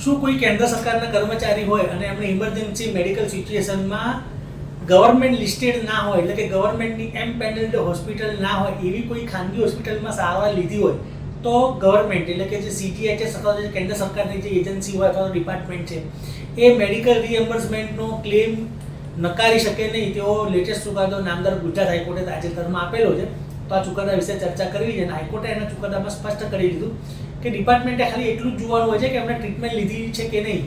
શું કોઈ કેન્દ્ર સરકારના કર્મચારી હોય અને એમણે ઇમરજન્સી મેડિકલ સિચ્યુએશનમાં ગવર્મેન્ટ લિસ્ટેડ ના હોય, એટલે કે ગવર્મેન્ટની એમ્પેનલ્ડ હોસ્પિટલ ના હોય એવી કોઈ ખાનગી હોસ્પિટલમાં સારવાર લીધી હોય તો ગવર્મેન્ટ એટલે કે જે CGHS અથવા જે કેન્દ્ર સરકારની જે એજન્સી હોય અથવા ડિપાર્ટમેન્ટ છે એ મેડિકલ રિએમ્બર્સમેન્ટનો ક્લેમ નકારી શકે નહીં તેવો લેટેસ્ટ ચુકાદો નામદાર ગુજરાત હાઈકોર્ટે તાજેતરમાં આપેલો છે. તો આ ચુકાદા વિશે ચર્ચા કરવી છે અને હાઈકોર્ટે એના ચુકાદામાં સ્પષ્ટ કરી દીધું કે ડિપાર્ટમેન્ટે ખાલી એટલું જ જોવાનું હોય છે કે એમણે ટ્રીટમેન્ટ લીધી છે કે નહીં,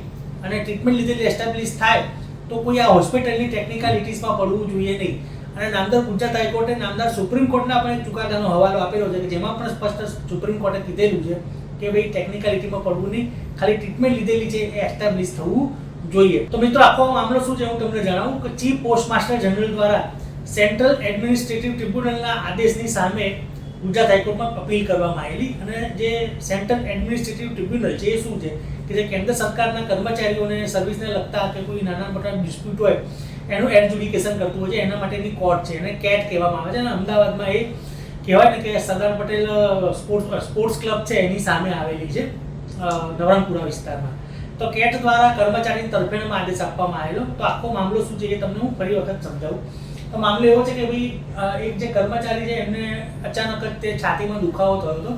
અને ટ્રીટમેન્ટ લીધેલી એસ્ટાબ્લિશ થાય તો કોઈ આ હોસ્પિટલની ટેકનિકાલિટીઝમાં પડવું જોઈએ નહીં. અને નામદાર ગુજરાત હાઈકોર્ટે નામદાર સુપ્રીમ કોર્ટના પણ ચુકાદાનો હવાલો આપેલો છે કે જેમાં પણ સ્પષ્ટ સુપ્રીમ કોર્ટે કીધેલું છે કે ભાઈ ટેકનિકાલિટીમાં પડવું નહીં, ખાલી ટ્રીટમેન્ટ લીધેલી છે એ એસ્ટાબ્લિશ થવું જોઈએ. તો મિત્રો આખો મામલો શું છે હું તમને જણાવું કે ચીફ પોસ્ટમાસ્ટર જનરલ દ્વારા સેન્ટ્રલ એડમિનિસ્ટ્રેટિવ ટ્રિબ્યુનલના આદેશની સામે ગુજરાત હાઈકોર્ટમાં અપીલ કરવામાં આવેલી. અને જે સેન્ટ્રલ એડમિનિસ્ટ્રેટિવ ટ્રિબ્યુનલ છે એ શું છે કે જે કેન્દ્ર સરકારના કર્મચારીઓને સર્વિસને લગતા કે કોઈ નાના મોટા ડિસ્પ્યુટ હોય એનું એડજુડિકેશન કરતું હોય છે એના માટેની કોર્ટ છે, એને કેટ કહેવામાં આવે છે. અને અમદાવાદમાં એ કહેવાય ને કે સરદાર પટેલ સ્પોર્ટ્સ ક્લબ છે એની સામે આવેલી છે નવરંગપુરા વિસ્તારમાં. તો કેટ દ્વારા કર્મચારીની તરફેણમાં આદેશ આપવામાં આવેલો. તો આખો મામલો શું છે એ તમને હું ફરી વખત સમજાવું. તો મામલો એવો છે કે ભાઈ એક જે કર્મચારી છે એમને અચાનક જ તે છાતીમાં દુખાવો થયો હતો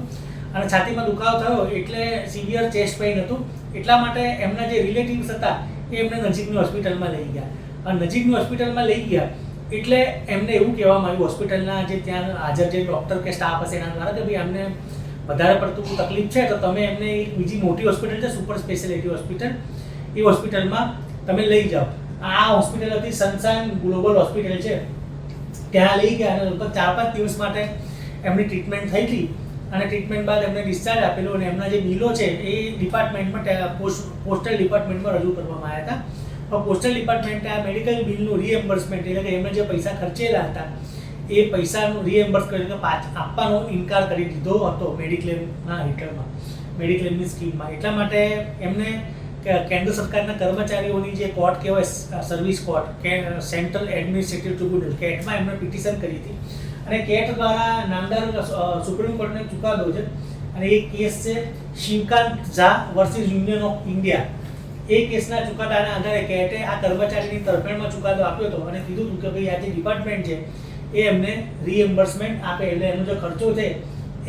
અને છાતીમાં દુખાવો થયો એટલે સિવિયર ચેસ્ટ પેઇન હતું. એટલા માટે એમના જે રિલેટિવ્સ હતા એ એમને નજીકની હોસ્પિટલમાં લઈ ગયા. અને નજીકની હોસ્પિટલમાં લઈ ગયા એટલે એમને એવું કહેવામાં આવ્યું હોસ્પિટલના જે ત્યાં હાજર જે ડૉક્ટર કે સ્ટાફ હશે એના દ્વારા કે ભાઈ અમને વધારે પડતું તકલીફ છે તો તમે એમને એક બીજી મોટી હોસ્પિટલ છે સુપર સ્પેશિયાલિટી હોસ્પિટલ, એ હોસ્પિટલમાં તમે લઈ જાઓ. આ હોસ્પિટલ હતી સનશાઇન ગ્લોબલ હોસ્પિટલ છે, ત્યાં લઈ ગયા અને લગભગ 4-5 દિવસ માટે એમની ટ્રીટમેન્ટ થઈ હતી. અને ટ્રીટમેન્ટ બાદ એમને ડિસ્ચાર્જ આપેલો અને એમના જે બિલો છે એ ડિપાર્ટમેન્ટમાં પોસ્ટલ ડિપાર્ટમેન્ટમાં રજૂ કરવામાં આવ્યા હતા. પણ પોસ્ટલ ડિપાર્ટમેન્ટે આ મેડિકલ બિલનું રિએમ્બર્સમેન્ટ એટલે કે એમણે જે પૈસા ખર્ચેલા હતા એ પૈસાનું રિએમ્બર્સ કરીને આપવાનો ઇનકાર કરી દીધો હતો મેડિક્લેમના હેઠળમાં, મેડિક્લેમની સ્કીમમાં. એટલા માટે એમને કેન્દ્ર સરકારના કર્મચારીઓની જે કોર્ટ કહેવાય સર્વિસ કોર્ટ કે સેન્ટ્રલ એડમિનિસ્ટ્રેટિવ ટ્રિબ્યુનલ કેટમાં એમણે પિટિશન કરી હતી. અને કેટ દ્વારા નામદાર સુપ્રીમ કોર્ટને ચુકાદો છે અને એ કેસ છે Shivkant Jha versus union of India. એ કેસના ચુકાદાના આધારે કેટે આ કર્મચારીની તરફેણમાં ચુકાદો આપ્યો હતો અને કીધું હતું કે ભાઈ આ જે ડિપાર્ટમેન્ટ છે એ એમને રિએમ્બર્સમેન્ટ આપે, એટલે એનો જે ખર્ચો છે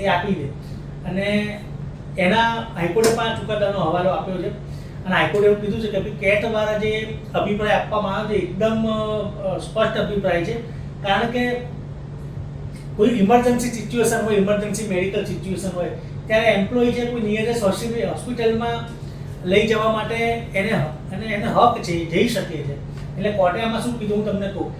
એ આપી દે. અને એના હાઈકોર્ટે પણ ચુકાદાનો હવાલો આપ્યો છે. અને હાઈકોર્ટે એવું કીધું છે કે ભાઈ કેટ દ્વારા જે અભિપ્રાય આપવામાં આવ્યો છે એકદમ સ્પષ્ટ અભિપ્રાય છે. કારણ કે કોઈ ઇમરજન્સી સિચ્યુએશન હોય, ઇમરજન્સી મેડિકલ સિચ્યુએશન હોય ત્યારે એમ્પ્લોય છે કોઈ નિયરેસ્ટ હોસ્પિટલમાં લઈ જવા માટે એને હક છે, જઈ શકે છે. એટલે કોર્ટે આમાં શું કીધું હું તમને કહું.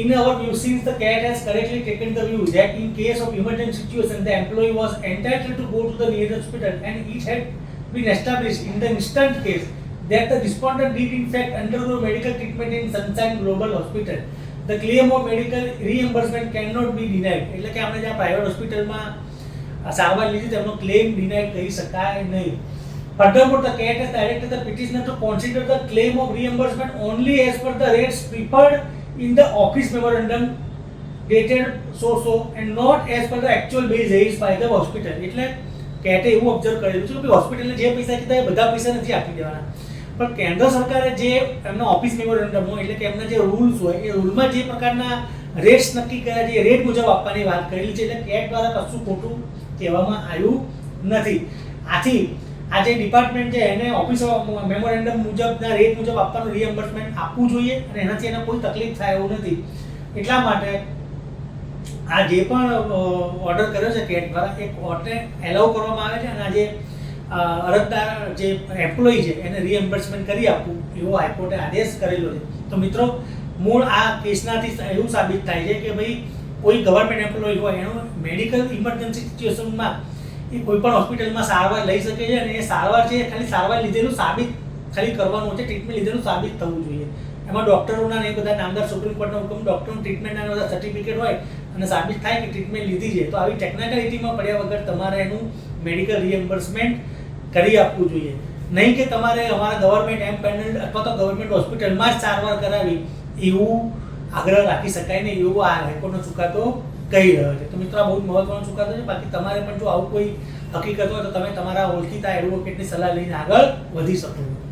In our view, since the CAT has correctly taken the view that in case of emergency situation, the employee was entitled to go to the nearest hospital and it had been established in the instant case that the respondent did in fact undergo medical treatment in Sunshine Global Hospital, the claim of medical reimbursement cannot be denied. એટલે કે આપણે જ્યાં private હોસ્પિટલમાં સારવાર લીધી તેમનો claim denied કરી શકાય નહીં. Furthermore, the CAT has directed the petitioner to consider the claim of reimbursement only as per the rates preferred in the office memorandum dated so and not as per the actual bill raised by the hospital. એટલે કેટે એવું observe કરેલું છે કે હોસ્પિટલને જે પૈસા કીધા એ બધા પૈસા નથી આપી દેવાના, પણ કેન્દ્ર સરકારે જે એમના ઓફિસ મેમોરેન્ડમ હોય એટલે કે એમના જે રૂલ્સ હોય એ રૂલમાં જે પ્રકારના રેટ્સ નક્કી કર્યા છે એ રેટ મુજબ આપવાની વાત કરેલી છે. એટલે કેટ દ્વારા કશું ખોટું કહેવામાં આવ્યું નથી. આથી આ જે ડિપાર્ટમેન્ટ છે એને ઓફિસ મેમોરેન્ડમ મુજબના રેટ મુજબ આપવાનું રિએમ્બર્સમેન્ટ આપવું જોઈએ અને એનાથી એને કોઈ તકલીફ થાય એવું નથી. એટલા માટે આ જે પણ ઓર્ડર કર્યો છે કેટ દ્વારા એ કોર્ટને એલાઉ કરવામાં આવે છે અને આ જે અરજદાર જે એમ્પ્લોય છે એને રિએમ્બર્સમેન્ટ કરી આપવું એવો હાઈકોર્ટે આદેશ કરેલો છે. તો મિત્રો મૂળ આ કેસનાથી એવું સાબિત થાય છે કે ભાઈ કોઈ ગવર્મેન્ટ એમ્પ્લોય હોય એનું મેડિકલ ઇમરજન્સી સિચ્યુએશનમાં એ કોઈ પણ હોસ્પિટલમાં સારવાર લઈ શકે છે અને એ સારવાર છે ખાલી સારવાર લીધેલું સાબિત ખાલી કરવાનું છે, ટ્રીટમેન્ટ લીધેલું સાબિત થવું જોઈએ. એમાં ડૉક્ટરોના ને બધા નામદાર સુપ્રીમ કોર્ટના હુકમ ડૉક્ટરનું ટ્રીટમેન્ટના બધા સર્ટિફિકેટ હોય અને સાબિત થાય કે ટ્રીટમેન્ટ લીધી છે તો આવી ટેકનિકાલિટીમાં પડ્યા વગર તમારે એનું મેડિકલ રિએમ્બર્સમેન્ટ કરી આપવું જોઈએ. નહીં કે તમારે અમારા ગવર્મેન્ટ એમ્પેનલ્ડ અથવા તો ગવર્મેન્ટ હોસ્પિટલમાં જ સારવાર કરાવી એવું આગ્રહ રાખી શકાય નહીં, એવું આ હાઈકોર્ટનો ચુકાદો કહી રહ્યો છે. તો મિત્રો આ બહુ મહત્વનો ચુકાદો છે. બાકી તમારે પણ જો આવું કોઈ હકીકત હોય તો તમે તમારા ઓળખીતા એડવોકેટની સલાહ લઈને આગળ વધી શકો છો.